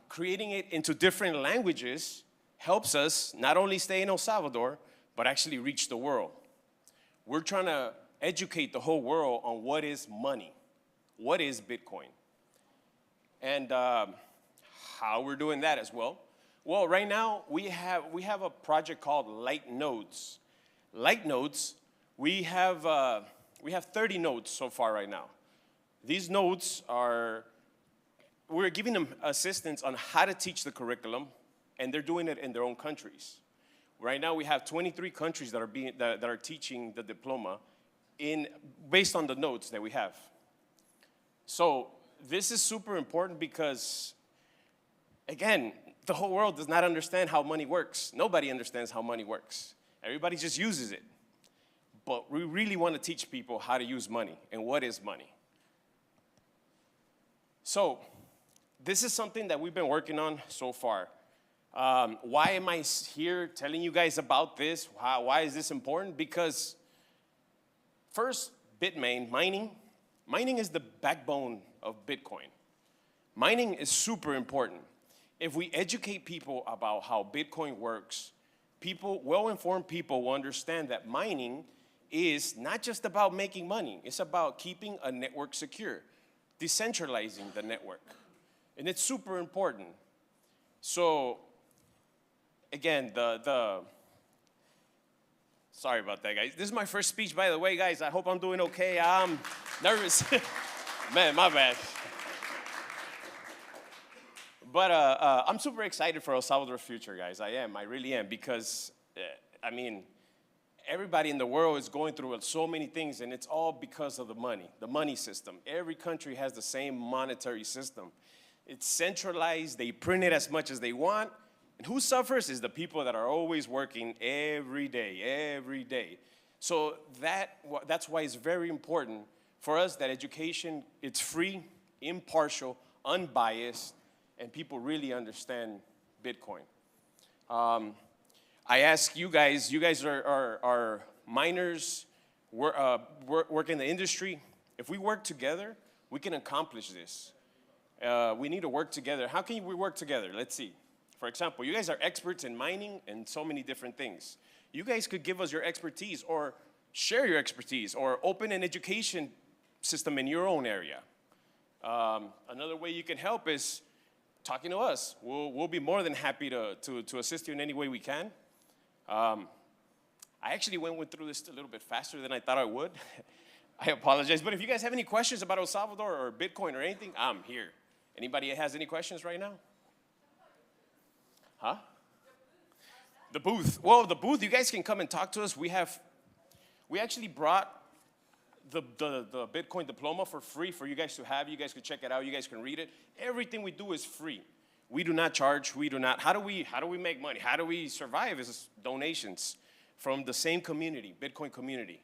Creating it into different languages helps us not only stay in El Salvador, but actually reach the world. We're trying to educate the whole world on what is money, what is Bitcoin, and how we're doing that as well. Well, right now we have a project called Light Nodes. Light Nodes, we have 30 nodes so far right now. These nodes we're giving them assistance on how to teach the curriculum, and they're doing it in their own countries. Right now we have 23 countries that are teaching the diploma based on the nodes that we have. So this is super important because, again, the whole world does not understand how money works. Nobody understands how money works. Everybody just uses it. But we really want to teach people how to use money and what is money. So this is something that we've been working on so far. Why am I here telling you guys about this? Why is this important? Because first, Bitmain, mining is the backbone of Bitcoin. Mining is super important. If we educate people about how Bitcoin works, well-informed people will understand that mining is not just about making money. It's about keeping a network secure, decentralizing the network. And it's super important. So, again, sorry about that, guys. This is my first speech, by the way, guys. I hope I'm doing okay. I'm nervous. Man, my bad. But I'm super excited for El Salvador's future, guys. I really am, because, I mean, everybody in the world is going through so many things, and it's all because of the money system. Every country has the same monetary system. It's centralized. They print it as much as they want. And who suffers is the people that are always working every day. So that's why it's very important for us that education, it's free, impartial, unbiased, and people really understand Bitcoin. I ask you guys are miners, work in the industry. If we work together, we can accomplish this. We need to work together. How can we work together? Let's see. For example, you guys are experts in mining and so many different things. You guys could give us your expertise or share your expertise or open an education system in your own area. Another way you can help is talking to us. We'll be more than happy to assist you in any way we can. I actually went through this a little bit faster than I thought I would. I apologize, but if you guys have any questions about El Salvador or Bitcoin or anything, I'm here. Anybody has any questions right now? Huh? The booth. Well, the booth, you guys can come and talk to us. We actually brought the Bitcoin diploma for free for you guys to have. You guys can check it out. You guys can read it. Everything we do is free. We do not charge. We do not. How do we make money? How do we survive? Is donations from the same community, Bitcoin community.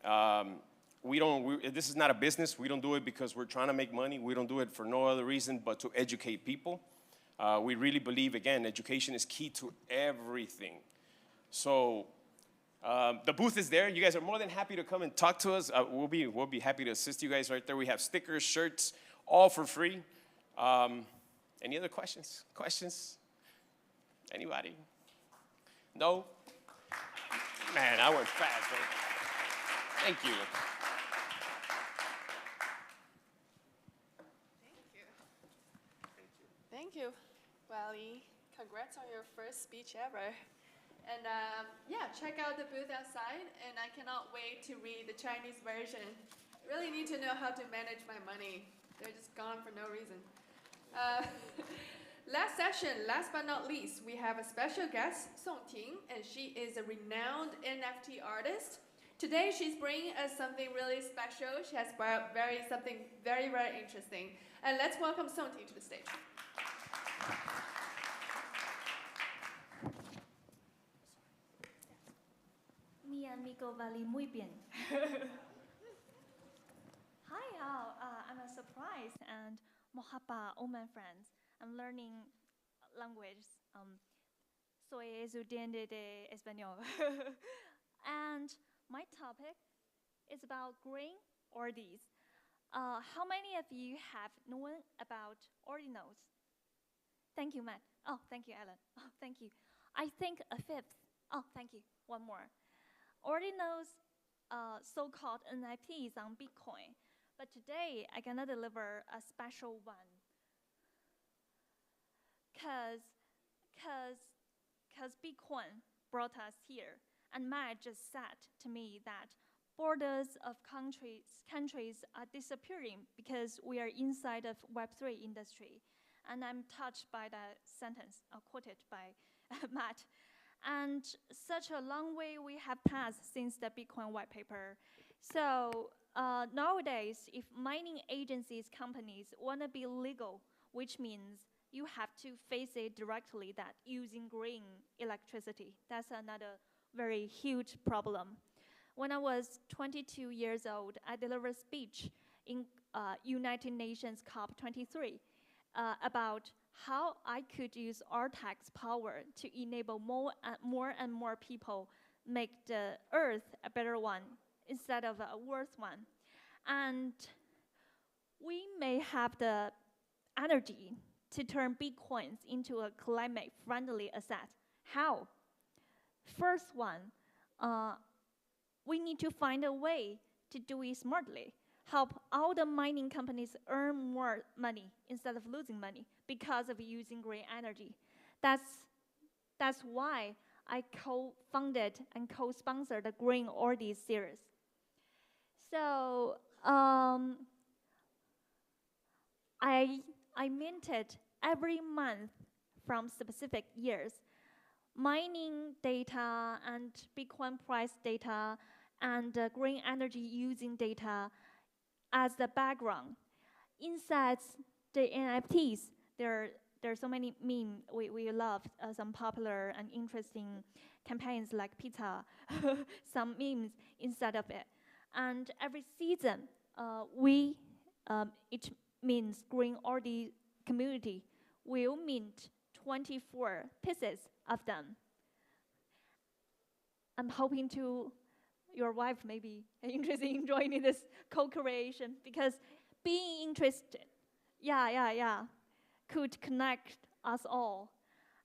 This is not a business. We don't do it because we're trying to make money. We don't do it for no other reason but to educate people. We really believe, again, education is key to everything. So the booth is there. You guys are more than happy to come and talk to us. We'll be happy to assist you guys right there. We have stickers, shirts, all for free. Any other questions? Anybody? No? Man, I went fast, man. Thank you. Thank you, Wally. Congrats on your first speech ever. And yeah, check out the booth outside, and I cannot wait to read the Chinese version. I really need to know how to manage my money. They're just gone for no reason. Last session, last but not least, we have a special guest, Song Ting, and she is a renowned NFT artist. Today, she's bringing us something really special. She has brought something very, very interesting. And let's welcome Song Ting to the stage. Mi amigo vale muy bien. Hi all, I'm a surprise and mohapa, all my friends. I'm learning language. Soy estudiante de español. And my topic is about green ordinals. How many of you have known about ordinals? Thank you, Matt. Oh, thank you, Alan. Oh, thank you. I think a fifth. Oh, thank you. One more. Ordinals, so-called NFTs on Bitcoin. But today, I'm gonna deliver a special one. Cause Bitcoin brought us here. And Matt just said to me that borders of countries are disappearing because we are inside of Web3 industry. And I'm touched by that sentence, quoted by Matt. And such a long way we have passed since the Bitcoin white paper. So nowadays, if mining agencies, companies want to be legal, which means you have to face it directly that using green electricity. That's another very huge problem. When I was 22 years old, I delivered a speech in United Nations COP23 about how I could use our tax power to enable more and more people make the earth a better one instead of a worse one. And we may have the energy to turn Bitcoins into a climate-friendly asset. How? First one, we need to find a way to do it smartly. Help all the mining companies earn more money instead of losing money because of using green energy. That's why I co-founded and co-sponsored the Green Ordi series. So I minted every month from specific years, mining data and Bitcoin price data and green energy using data as the background. Inside the NFTs, there are so many memes we love, some popular and interesting campaigns like pizza, some memes inside of it. And every season, it means Green Ordi community will mint 24 pieces of them. I'm hoping your wife may be interested in joining this co-creation because being interested, could connect us all.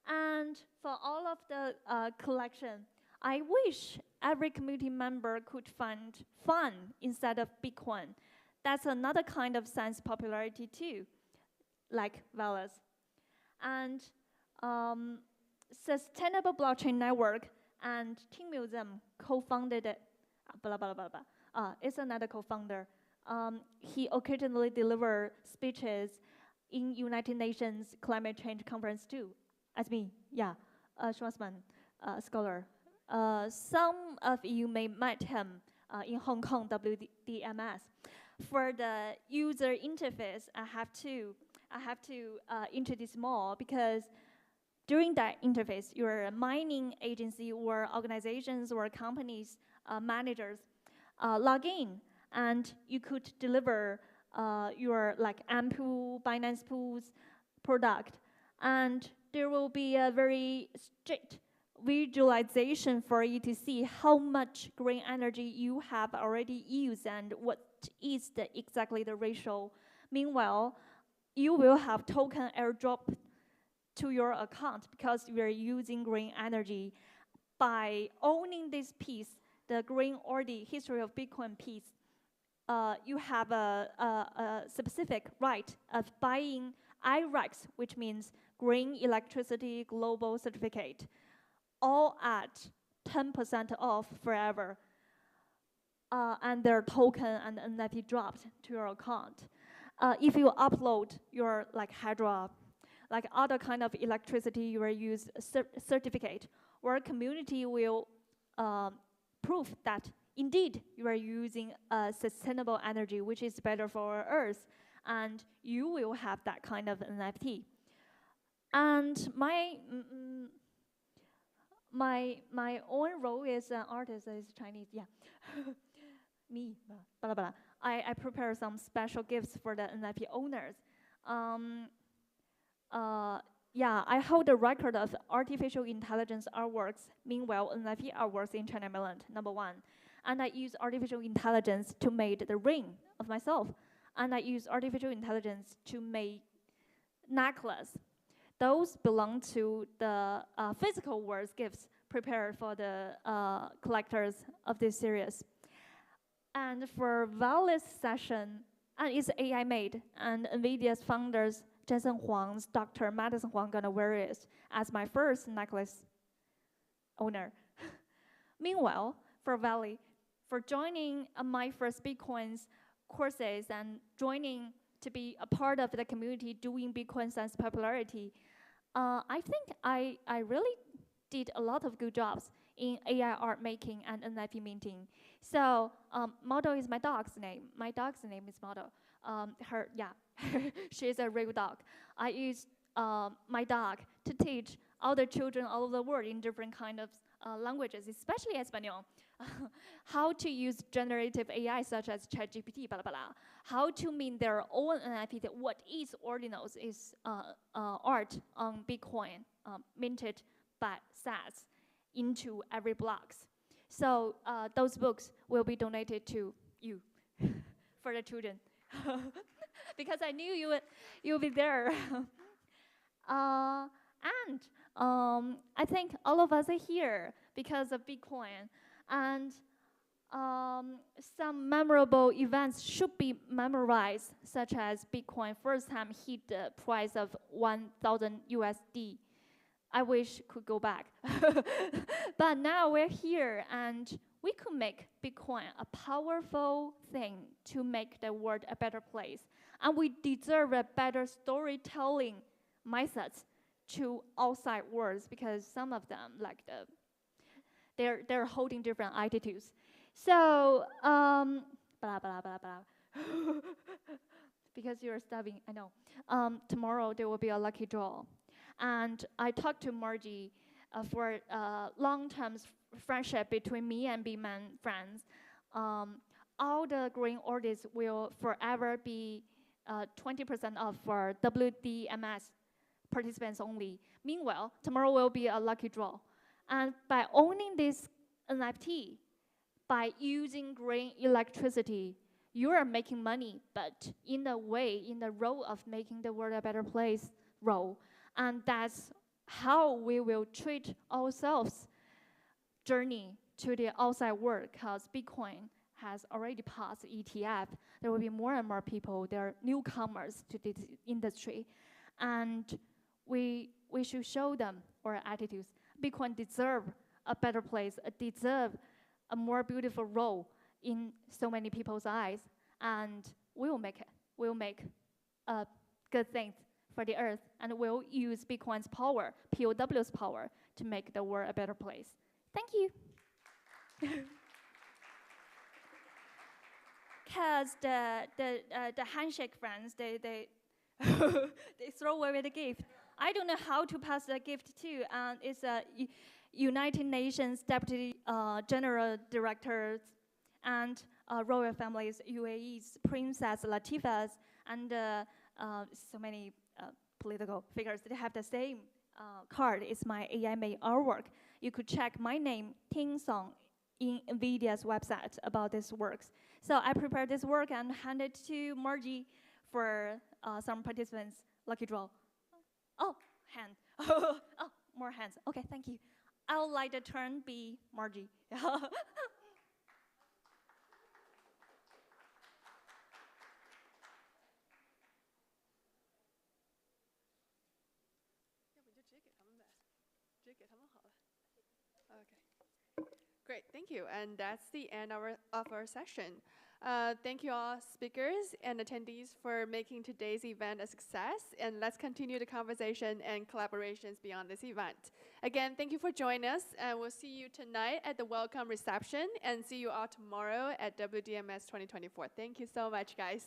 And for all of the collection, I wish every community member could find fun instead of Bitcoin. That's another kind of science popularity too, like Valas. And Sustainable Blockchain Network and Team Museum co-founded it. It's another co-founder. He occasionally delivers speeches in United Nations Climate Change Conference too, as me, Schwarzman, scholar. Some of you may met him in Hong Kong, WDMS. For the user interface, I have to introduce more because during that interface, your mining agency or organizations or companies, managers, log in and you could deliver your AMPOOL, Binance Pools product. And there will be a very strict visualization for you to see how much green energy you have already used and what is exactly the ratio. Meanwhile, you will have token airdrop to your account because you are using green energy. By owning this piece, the Green Ordi History of Bitcoin piece, you have a specific right of buying IREX, which means Green Electricity Global Certificate, all at 10% off forever. And their token and NFT dropped to your account. If you upload your Hydra, other kind of electricity you use certificate, our community will prove that indeed you are using sustainable energy, which is better for our Earth, and you will have that kind of NFT. And my own role as an artist is Chinese, me, blah, blah, blah. I prepare some special gifts for the NFT owners. I hold the record of artificial intelligence artworks, meanwhile NFT artworks in China Mainland, #1. And I use artificial intelligence to make the ring of myself. And I use artificial intelligence to make necklace. Those belong to the physical words gifts prepared for the collectors of this series. And for Valis session, and it's AI made, and NVIDIA's founders, Jensen Huang's Dr. Madison Huang, gonna wear it as my first necklace owner. Meanwhile, for Valley, for joining my first Bitcoins courses and joining to be a part of the community doing Bitcoin science popularity, I think I really did a lot of good jobs in AI art making and NFT minting. So Model is my dog's name. My dog's name is Model. She's a real dog. I use my dog to teach other children all over the world in different kind of languages, especially Espanol, how to use generative AI such as ChatGPT, blah, blah, blah, how to mint their own NFT, what is ordinals is art on Bitcoin, minted by SAS into every blocks. So those books will be donated to you for the children. because I knew you would be there. And I think all of us are here because of Bitcoin. And some memorable events should be memorized, such as Bitcoin first time hit the price of 1,000 USD. I wish could go back. But now we're here and we could make Bitcoin a powerful thing to make the world a better place. And we deserve a better storytelling methods to outside worlds, because some of them, like they're holding different attitudes. So, blah, blah, blah, blah. Because you're starving, I know. Tomorrow there will be a lucky draw. And I talked to Margie for long-term friendship between me and Bitmain friends. All the green orders will forever be 20% off for WDMS participants only. Meanwhile, tomorrow will be a lucky draw. And by owning this NFT, by using green electricity, you are making money, but in a way, in the role of making the world a better place role. And that's how we will treat ourselves journey to the outside world, because Bitcoin has already passed ETF. There will be more and more people, there are newcomers to this industry. And we should show them our attitudes. Bitcoin deserves a better place, deserves a more beautiful role in so many people's eyes, and we'll make it. We'll make good things for the earth, and we'll use Bitcoin's power, POW's power, to make the world a better place. Thank you. Because the handshake friends, they they throw away the gift. I don't know how to pass the gift to, and it's a United Nations Deputy General Director and royal families, UAE's Princess Latifah's, and so many political figures. They have the same card. It's my AMA artwork. You could check my name, Ting Song, in NVIDIA's website about this works. So I prepared this work and handed it to Margie for some participants. Lucky draw. Oh, hand. Oh, more hands. Okay, thank you. I'll like the turn be Margie. Okay. Great, thank you. And that's the end of our session. Thank you all speakers and attendees for making today's event a success. And let's continue the conversation and collaborations beyond this event. Again, thank you for joining us. And we'll see you tonight at the welcome reception and see you all tomorrow at WDMS 2024. Thank you so much, guys.